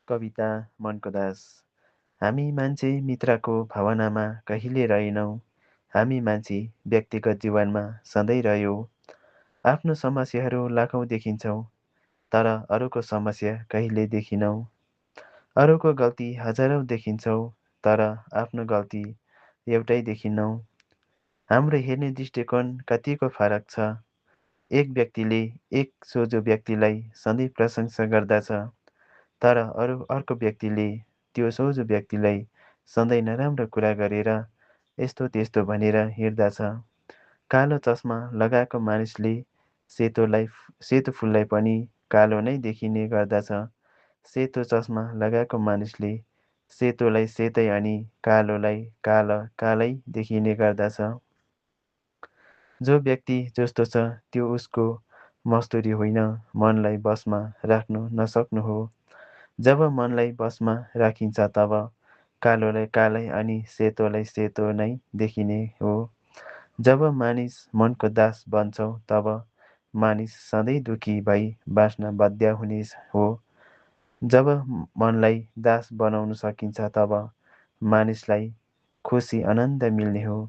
कविता मनको दास। हामी मान्छे मित्रको भावनामा कहिले रहेनौँ। हामी मान्छे व्यक्तिगत जीवनमा सधैँ रह्यौँ। आफ्नो समस्याहरू लाखौँ देखिन्छौँ, तर अरूको समस्या कहिले देखिनौँ। अरूको गल्ती हजारौँ देखिन्छौँ, तर आफ्नो गल्ती एउटै देखिनौँ। हाम्रो हेर्ने दृष्टिकोण कतिको फरक छ। एक व्यक्तिले एक सोझो व्यक्तिलाई सधैँ प्रशंसा गर्दछ, तर अर्को व्यक्तिले त्यो सोझो व्यक्तिलाई सधैँ नराम्रो कुरा गरेर यस्तो त्यस्तो भनेर हिँड्दछ। कालो चस्मा लगाएको मानिसले सेतो फुललाई पनि कालो नै देखिने गर्दछ। सेतो चस्मा लगाएको मानिसले सेतोलाई सेतै अनि कालोलाई कालै देखिने गर्दछ। जो व्यक्ति जस्तो छ त्यो उसको मस्तुरी होइन, मनलाई बसमा राख्नु नसक्नु हो। जब मनलाई बसमा राखिन्छ तब कालोलाई कालै अनि सेतोलाई सेतो नै देखिने हो। जब मानिस मनको दास बन्छौ तब मानिस सधैँ दुखी भई बाँच्न बाध्य हुने हो। जब मनलाई दास बनाउन सकिन्छ तब मानिसलाई खुसी आनन्द मिल्ने हो।